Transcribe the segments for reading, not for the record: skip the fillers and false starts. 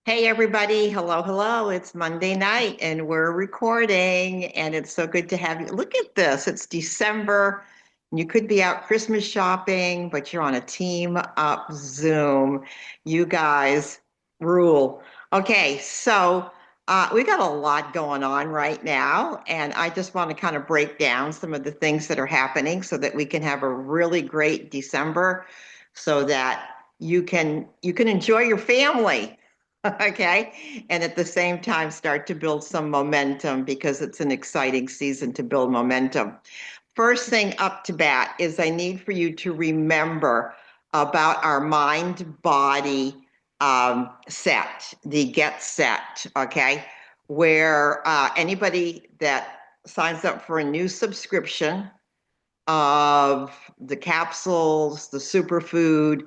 Hey everybody, hello, hello. It's Monday night and we're recording and it's so good to have you. Look at this. It's December. You could be out Christmas shopping, but you're on a team up Zoom. You guys rule. Okay, so we got a lot going on right now, and I just want to kind of break down some of the things that are happening so that we can have a really great December so that you can enjoy your family. Okay. And at the same time, start to build some momentum because it's an exciting season to build momentum. First thing up to bat is I need for you to remember about our mind body set, the get set. Okay. Where anybody that signs up for a new subscription of the capsules, the superfood,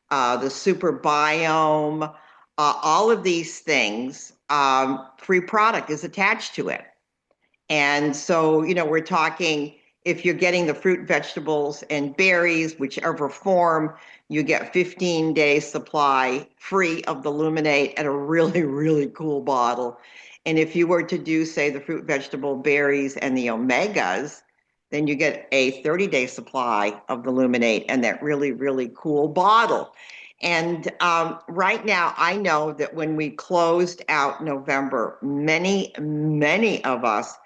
the super biome, all of these things, free product is attached to it. And so, we're talking if you're getting the fruit, vegetables, and berries, whichever form, you get 15 days supply free of the Luminate at a really, really cool bottle. And if you were to do, say, the fruit, vegetable, berries, and the omegas, then you get a 30-day supply of the Luminate and that really, really cool bottle. And right now, I know that when we closed out November, many, many of us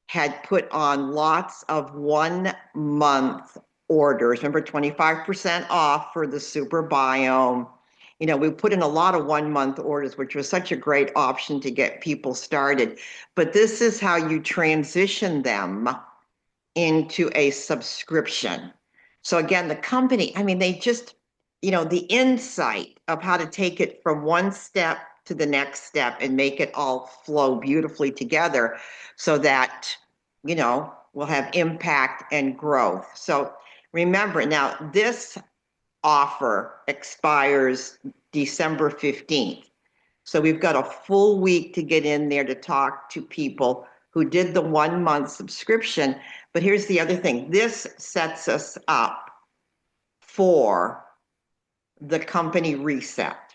had put on lots of 1 month orders. Remember, 25% off for the super biome. We put in a lot of 1 month orders, which was such a great option to get people started. But this is how you transition them into a subscription. So again, the company, they just, the insight of how to take it from one step to the next step and make it all flow beautifully together so that, we'll have impact and growth. So remember, now this offer expires December 15th. So we've got a full week to get in there to talk to people who did the 1 month subscription. But here's the other thing. This sets us up for the company reset,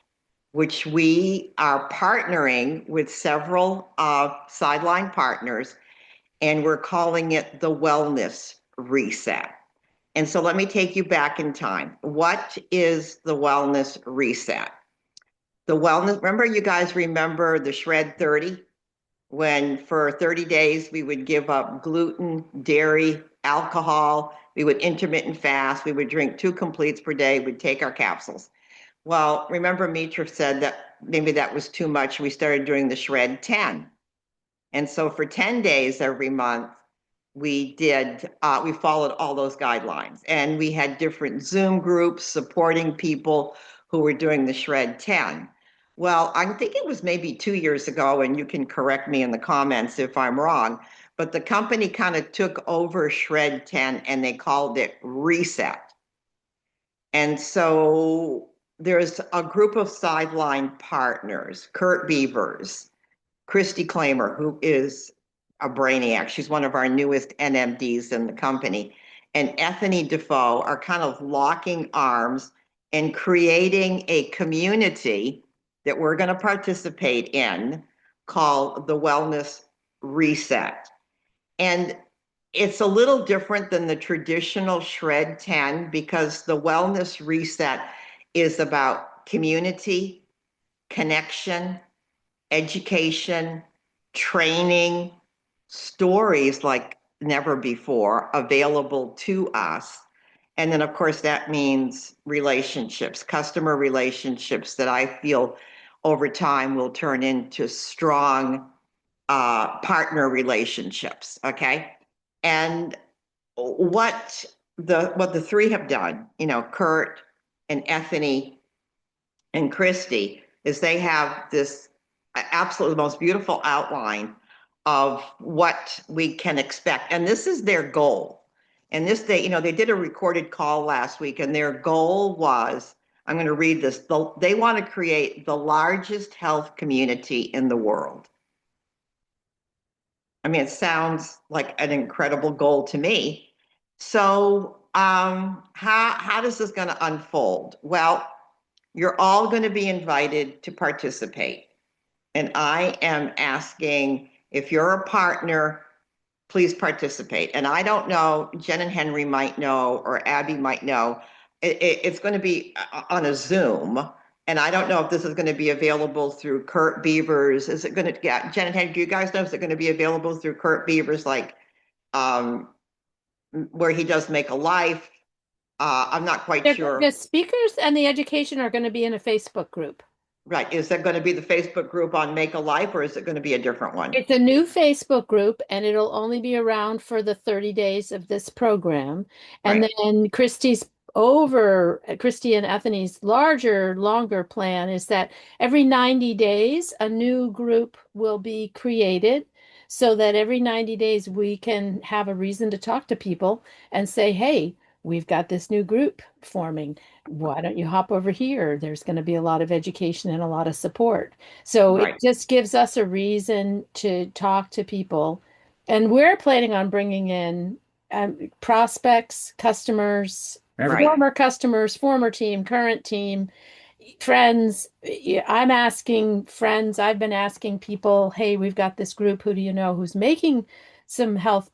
which we are partnering with several sideline partners, and we're calling it the Wellness Reset. And so let me take you back in time. What is the Wellness Reset? The wellness, remember, you guys remember the Shred 30? When for 30 days we would give up gluten, dairy, alcohol, we would intermittent fast, we would drink 2 completes per day, we'd take our capsules. Well, remember Mitra said that maybe that was too much. We started doing the Shred 10. And so for 10 days every month, we followed all those guidelines. And we had different Zoom groups supporting people who were doing the Shred 10. Well, I think it was maybe 2 years ago, and you can correct me in the comments if I'm wrong, but the company kind of took over Shred 10 and they called it Reset. And so there's a group of sideline partners, Kurt Beavers, Christy Claimer, who is a brainiac. She's one of our newest NMDs in the company, and Ethany Defoe are kind of locking arms and creating a community that we're going to participate in called the Wellness Reset. And it's a little different than the traditional Shred 10 because the Wellness Reset is about community, connection, education, training, stories like never before available to us. And then, of course, that means relationships, customer relationships that I feel over time will turn into strong partner relationships. Okay. And what the three have done, Kurt and Ethany and Christy, is they have this absolutely most beautiful outline of what we can expect. And this is their goal. And they did a recorded call last week, and their goal was, I'm going to read this. They want to create the largest health community in the world. It sounds like an incredible goal to me. So how is this going to unfold? Well, you're all going to be invited to participate. And I am asking if you're a partner, please participate. And I don't know, Jen and Henry might know, or Abby might know. It's going to be on a Zoom. And I don't know if this is going to be available through Kurt Beavers. Is it going to, yeah, Jen and Henry, do you guys know, is it going to be available through Kurt Beavers, like where he does Make a Life? I'm not quite sure. The speakers and the education are going to be in a Facebook group. Right. Is that going to be the Facebook group on Make a Life, or is it going to be a different one? It's a new Facebook group and it'll only be around for the 30 days of this program. And Right. then Christy and Ethany's longer plan is that every 90 days, a new group will be created so that every 90 days we can have a reason to talk to people and say, hey, we've got this new group forming. Why don't you hop over here? There's going to be a lot of education and a lot of support. So it Right. just gives us a reason to talk to people. And we're planning on bringing in prospects, customers, Right. former customers, former team, current team, friends. I'm asking friends, I've been asking people, hey, we've got this group. Who do you know who's making some health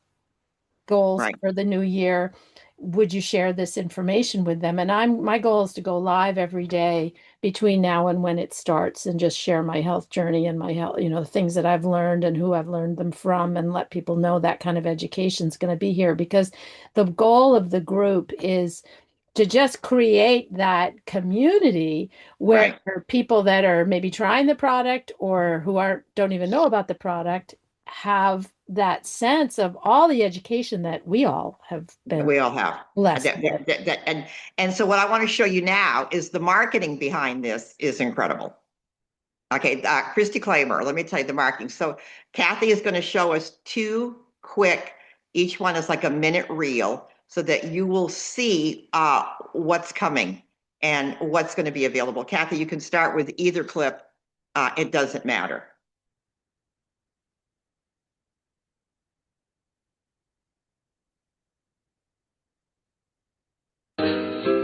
goals Right. for the new year? Would you share this information with them? And my goal is to go live every day between now and when it starts and just share my health journey and my health, the things that I've learned and who I've learned them from, and let people know that kind of education is going to be here, because the goal of the group is to just create that community where Right. people that are maybe trying the product or who aren't don't even know about the product have that sense of all the education that we all have been We all have. blessed with. And so what I want to show you now is the marketing behind this is incredible. Okay, Christy Claimer, let me tell you the marketing. So Kathy is going to show us two quick, each one is like a minute reel, so that you will see what's coming and what's going to be available. Kathy, you can start with either clip. It doesn't matter.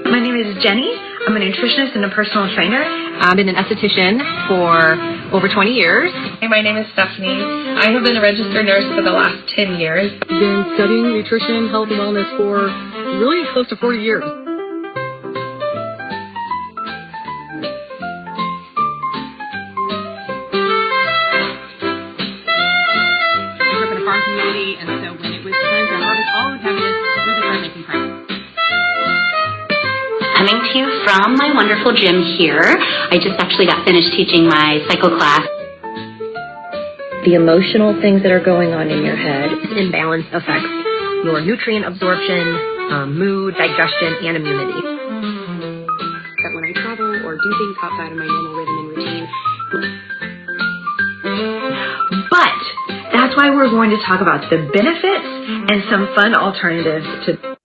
My name is Jenny. I'm a nutritionist and a personal trainer. I've been an esthetician for over 20 years. Hey, my name is Stephanie. I have been a registered nurse for the last 10 years. I've been studying nutrition, health, and wellness for really close to 40 years. Community, and so when it was time to harvest all of heaviness, we started making progress. Coming to you from my wonderful gym here. I just actually got finished teaching my cycle class. The emotional things that are going on in your head. Imbalance affects your nutrient absorption, mood, digestion, and immunity. That when I travel or do things outside of my normal rhythm and routine. But that's why we're going to talk about the benefits and some fun alternatives to.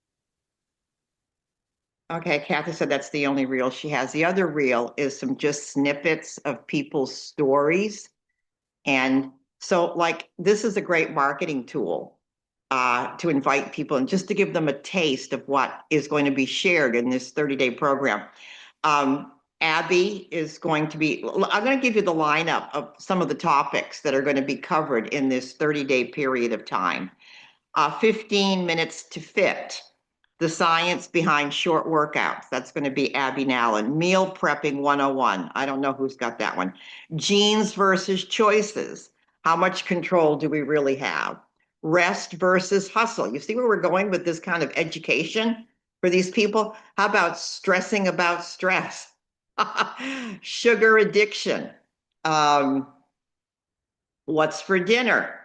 Okay, Kathy said that's the only reel she has. The other reel is some just snippets of people's stories. And so, like, this is a great marketing tool to invite people and just to give them a taste of what is going to be shared in this 30-day program. Abby is going to be, I'm going to give you the lineup of some of the topics that are going to be covered in this 30-day period of time. 15 minutes to fit. The science behind short workouts. That's going to be Abby Nallen. Meal prepping 101. I don't know who's got that one. Genes versus choices. How much control do we really have? Rest versus hustle. You see where we're going with this kind of education for these people? How about stressing about stress? Sugar addiction. What's for dinner?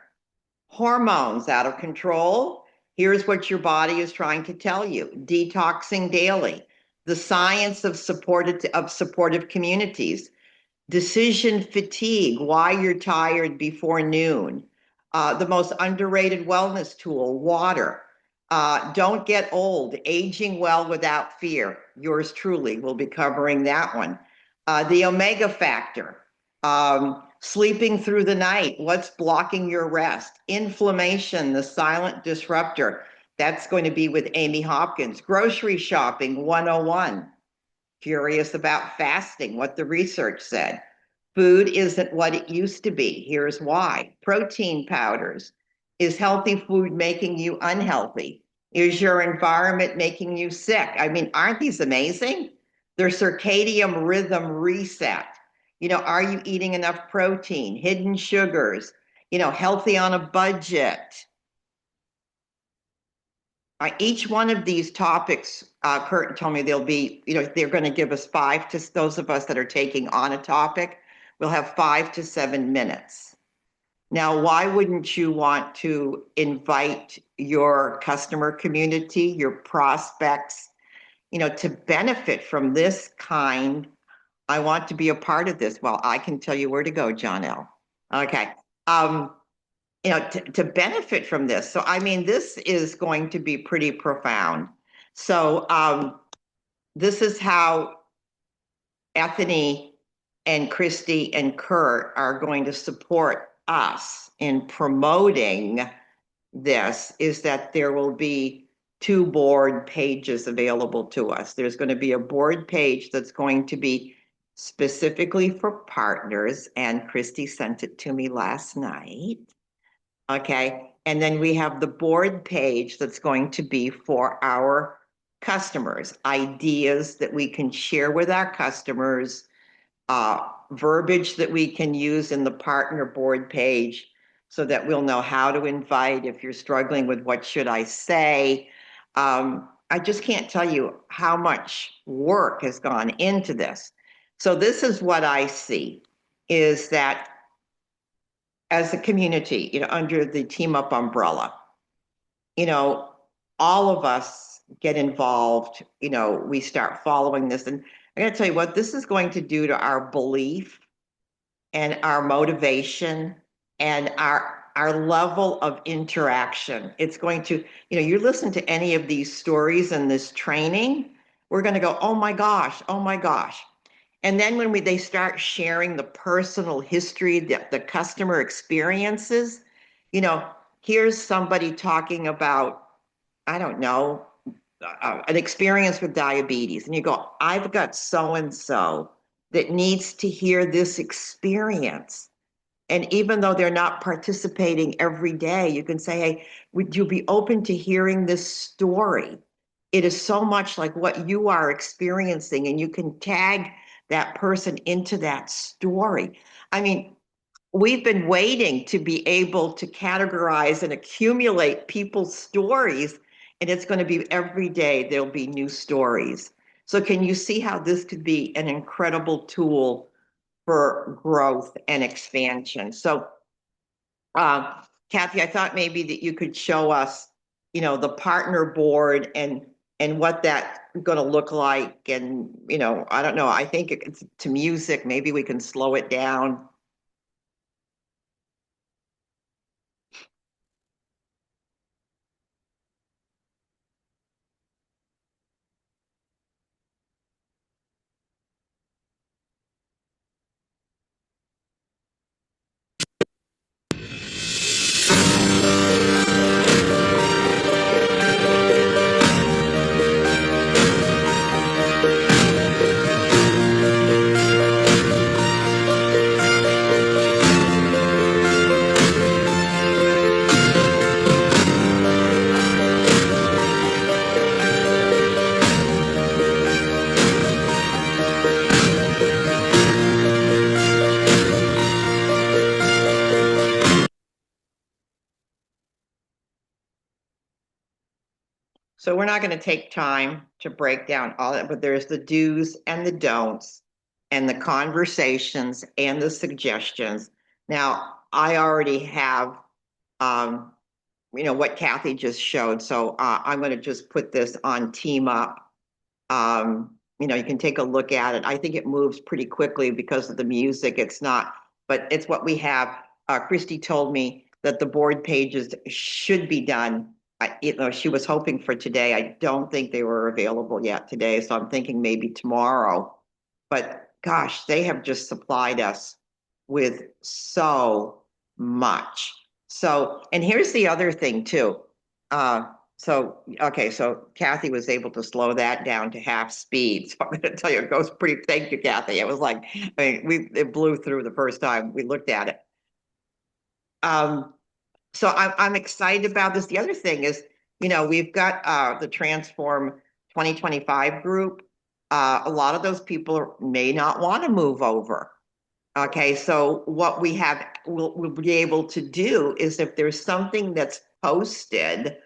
Hormones out of control. Here's what your body is trying to tell you. Detoxing daily. The science of supportive communities. Decision fatigue. Why you're tired before noon. The most underrated wellness tool, water. Don't get old. Aging well without fear. Yours truly will be covering that one. The omega factor. Sleeping through the night, what's blocking your rest? Inflammation, the silent disruptor. That's going to be with Amy Hopkins. Grocery shopping 101. Curious about fasting, what the research said. Food isn't what it used to be. Here's why. Protein powders. Is healthy food making you unhealthy? Is your environment making you sick? I mean, aren't these amazing? Their circadian rhythm reset. Are you eating enough protein, hidden sugars, healthy on a budget? Each one of these topics, Kurt told me they'll be, they're going to give us those of us that are taking on a topic, we'll have 5 to 7 minutes. Now, why wouldn't you want to invite your customer community, your prospects, to benefit from this kind? I want to be a part of this. Well, I can tell you where to go, John L. Okay. To benefit from this. So, I mean, this is going to be pretty profound. So, this is how Ethany and Christy and Kurt are going to support us in promoting this, is that there will be 2 board pages available to us. There's going to be a board page that's going to be specifically for partners, and Christy sent it to me last night. Okay, and then we have the board page that's going to be for our customers, ideas that we can share with our customers, verbiage that we can use in the partner board page so that we'll know how to invite if you're struggling with what should I say. I just can't tell you how much work has gone into this. So this is what I see, is that as a community, under the Team Up umbrella, all of us get involved, we start following this. And I gotta tell you what this is going to do to our belief and our motivation and our level of interaction. It's going to, you listen to any of these stories and this training, we're going to go, oh my gosh, oh my gosh. And then when they start sharing the personal history, the customer experiences, here's somebody talking about, I don't know, an experience with diabetes. And you go, I've got so-and-so that needs to hear this experience. And even though they're not participating every day, you can say, hey, would you be open to hearing this story? It is so much like what you are experiencing, and you can tag that person into that story. I mean, we've been waiting to be able to categorize and accumulate people's stories, and it's going to be every day there'll be new stories. So can you see how this could be an incredible tool for growth and expansion? So, Kathy, I thought maybe that you could show us, the partner board and what that's going to look like. And, I don't know, I think it's to music. Maybe we can slow it down. So we're not going to take time to break down all that, but there's the do's and the don'ts and the conversations and the suggestions. Now, I already have, what Kathy just showed. So I'm going to just put this on Team Up. You can take a look at it. I think it moves pretty quickly because of the music. It's not, but it's what we have. Christy told me that the board pages should be done. She was hoping for today. I don't think they were available yet today, so I'm thinking maybe tomorrow. But gosh, they have just supplied us with so much. So, and here's the other thing too. Okay, so Kathy was able to slow that down to half speed. So I'm going to tell you, it goes pretty, thank you, Kathy. It was like, it blew through the first time we looked at it. So I'm excited about this. The other thing is, we've got the Transform 2025 group. A lot of those people may not want to move over. Okay, so what we'll be able to do is if there's something that's posted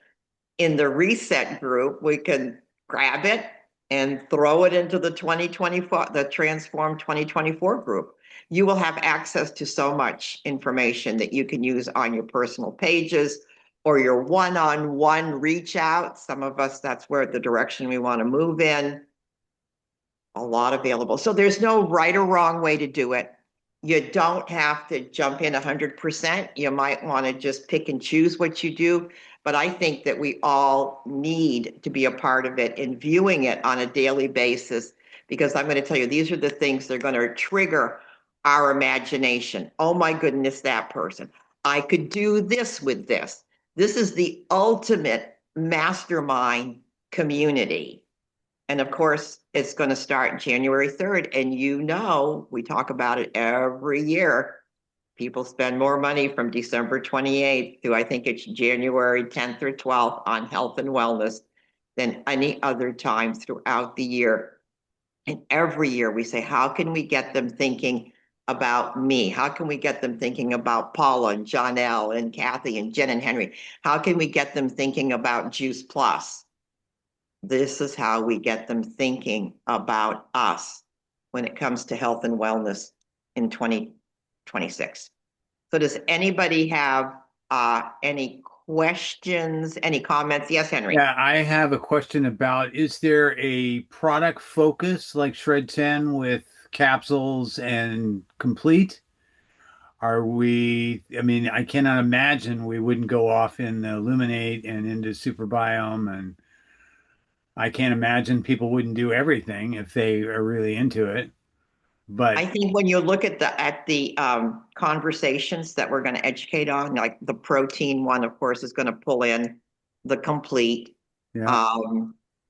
in the reset group, we can grab it and throw it into the 2024, the Transform 2024 group. You will have access to so much information that you can use on your personal pages or your one-on-one reach out. Some of us, that's where the direction we want to move in. A lot available. So there's no right or wrong way to do it. You don't have to jump in 100%. You might want to just pick and choose what you do. But I think that we all need to be a part of it and viewing it on a daily basis, because I'm going to tell you, these are the things that are going to trigger our imagination. Oh my goodness, that person. I could do this with this. This is the ultimate mastermind community. And of course, it's going to start January 3rd. And we talk about it every year. People spend more money from December 28th to I think it's January 10th or 12th on health and wellness than any other time throughout the year. And every year we say, how can we get them thinking about me? How can we get them thinking about Paula and Janelle and Kathy and Jen and Henry? How can we get them thinking about Juice Plus? This is how we get them thinking about us when it comes to health and wellness in 2026. So does anybody have any questions, any comments? Yes, Henry. Yeah, I have a question about, is there a product focus like Shred 10 with capsules and complete? I mean, I cannot imagine we wouldn't go off in the Illuminate and into Superbiome, and I can't imagine people wouldn't do everything if they are really into it. But I think when you look at the conversations that we're going to educate on, like the protein one, of course, is going to pull in the complete. yeah,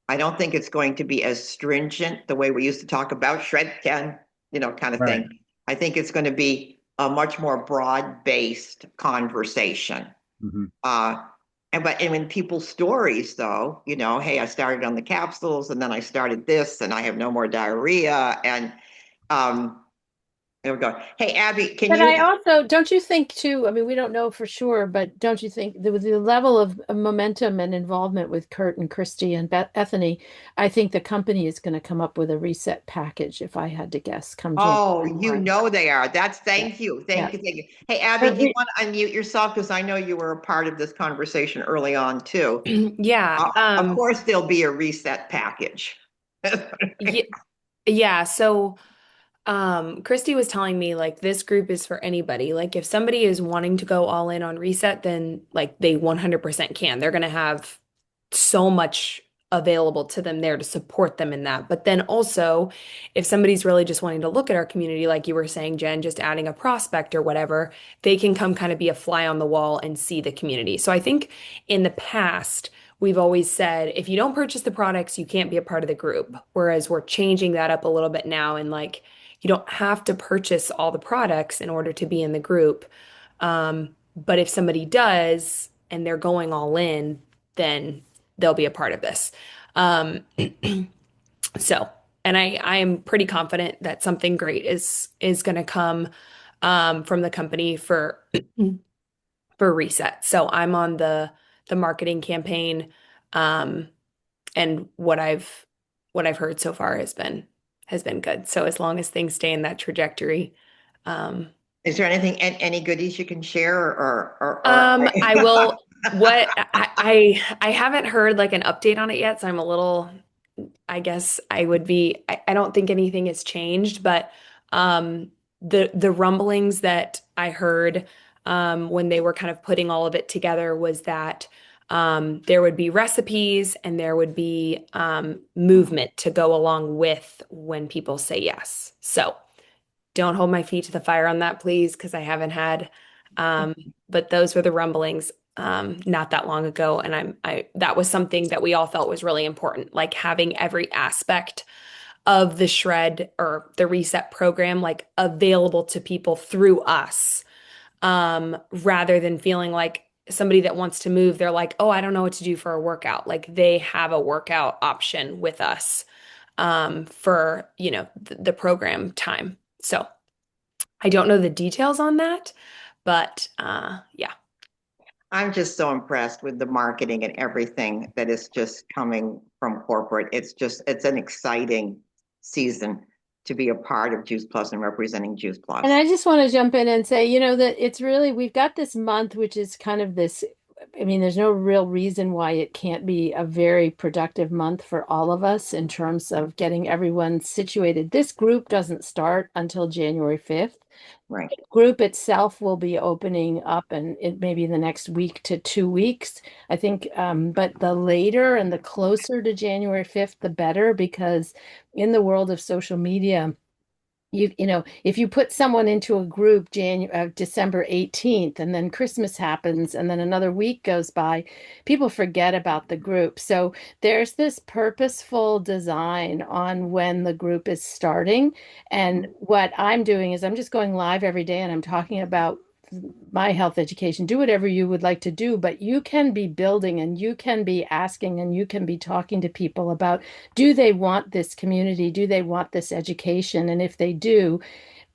I don't think it's going to be as stringent the way we used to talk about Shred 10, kind of right. thing. I think it's going to be a much more broad-based conversation. Mm-hmm. And when people's stories, though, hey, I started on the capsules and then I started this and I have no more diarrhea. And there we go. Hey, Abby, But I also, don't you think too, I mean, we don't know for sure, but don't you think the level of momentum and involvement with Kurt and Christy and Bethany, I think the company is going to come up with a reset package, if I had to guess, come Oh, January. they are. Thank Yeah. you. Yeah. Thank you. Hey, Abby, do you want to unmute yourself? Because I know you were a part of this conversation early on too. Yeah. Of course, there'll be a reset package. Yeah. So Christy was telling me like this group is for anybody. Like if somebody is wanting to go all in on reset, then like they 100% can. They're going to have so much available to them there to support them in that. But then also, if somebody's really just wanting to look at our community, like you were saying, Jen, just adding a prospect or whatever, they can come kind of be a fly on the wall and see the community. So I think in the past, we've always said if you don't purchase the products, you can't be a part of the group. Whereas we're changing that up a little bit now and like you don't have to purchase all the products in order to be in the group. But if somebody does and they're going all in, then they'll be a part of this. Um, so, and I am pretty confident that something great is going to come from the company for reset. So I'm on the marketing campaign, and what I've heard so far has been good. So as long as things stay in that trajectory, is there any goodies you can share or I will. What I haven't heard like an update on it yet, so I'm a little. I guess I would be. I don't think anything has changed, but the rumblings that I heard when they were kind of putting all of it together was that there would be recipes and there would be movement to go along with when people say yes. So don't hold my feet to the fire on that, please, because I haven't had. But those were the rumblings. not that long ago, and that was something that we all felt was really important, like having every aspect of the shred or the reset program like available to people through us, rather than feeling like somebody that wants to move, they're like, oh, I don't know what to do for a workout. Like they have a workout option with us, for, the program time. So I don't know the details on that, but yeah. I'm just so impressed with the marketing and everything that is just coming from corporate. It's an exciting season to be a part of Juice Plus and representing Juice Plus. And I just want to jump in and say, that it's really, we've got this month, which is kind of this, I mean, there's no real reason why it can't be a very productive month for all of us in terms of getting everyone situated. This group doesn't start until January 5th. Right. The group itself will be opening up and it maybe the next week to 2 weeks, I think. But the later and the closer to January 5th, the better, because in the world of social media, if you put someone into a group December 18th and then Christmas happens and then another week goes by, people forget about the group. So there's this purposeful design on when the group is starting. And what I'm doing is I'm just going live every day and I'm talking about my health education. Do whatever you would like to do, but you can be building and you can be asking and you can be talking to people about, do they want this community? Do they want this education? And if they do,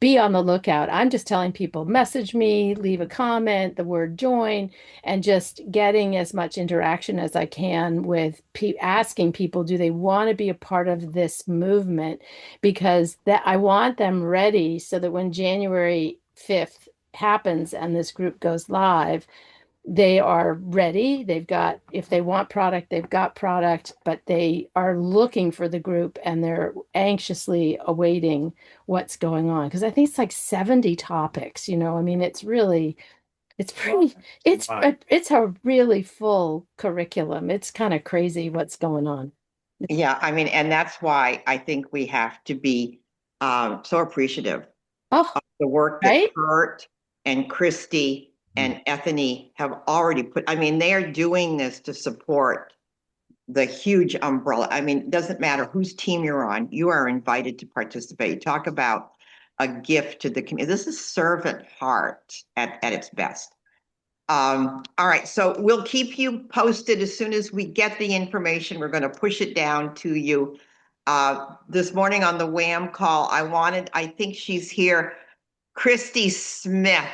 be on the lookout. I'm just telling people, message me, leave a comment, the word join, and just getting as much interaction as I can with asking people, do they want to be a part of this movement? Because that I want them ready so that when January 5th happens and this group goes live, they are ready. They've got, if they want product, they've got product, but they are looking for the group and they're anxiously awaiting what's going on. Because I think it's like 70 topics, I mean, it's really, it's pretty, it's a really full curriculum. It's kind of crazy what's going on. Yeah, I mean, and that's why I think we have to be so appreciative of the work that right? Kurt and Christy and Ethany have already put. I mean, they are doing this to support the huge umbrella. I mean, it doesn't matter whose team you're on, you are invited to participate. Talk about a gift to the community. This is servant heart at its best. All right, so we'll keep you posted as soon as we get the information. We're going to push it down to you. This morning on the WHAM call, I think she's here. Christy Smith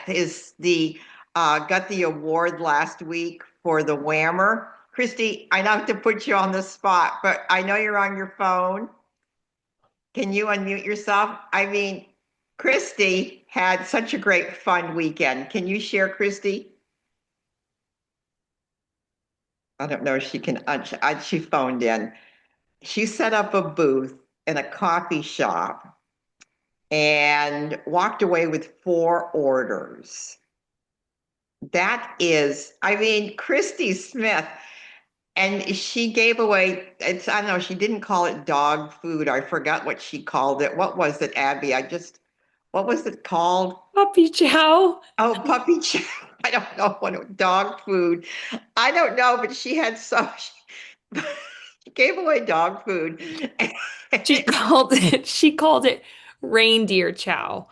got the award last week for the Whammer. Christy, I don't have to put you on the spot, but I know you're on your phone. Can you unmute yourself? I mean, Christy had such a great fun weekend. Can you share, Christy? I don't know if she can, she phoned in. She set up a booth in a coffee shop and walked away with 4 orders. That is, I mean, Christy Smith, and she gave away, I don't know, she didn't call it dog food. I forgot what she called it. What was it, Abby? What was it called? Puppy chow. Oh, puppy chow. I don't know what dog food. I don't know, but she gave away dog food. She called it reindeer chow.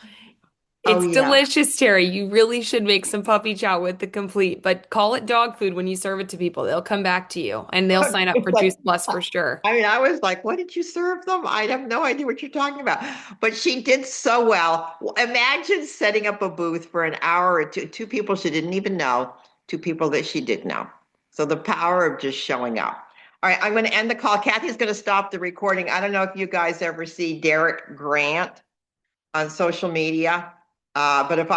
It's delicious, Terry. You really should make some puppy chow with the complete, but call it dog food when you serve it to people. They'll come back to you and they'll sign up for Juice Plus for sure. I mean, I was like, what did you serve them? I have no idea what you're talking about. But she did so well. Imagine setting up a booth for an hour or two people she didn't even know, 2 people that she did know. So the power of just showing up. All right, I'm going to end the call. Kathy's going to stop the recording. I don't know if you guys ever see Derek Grant on social media, but if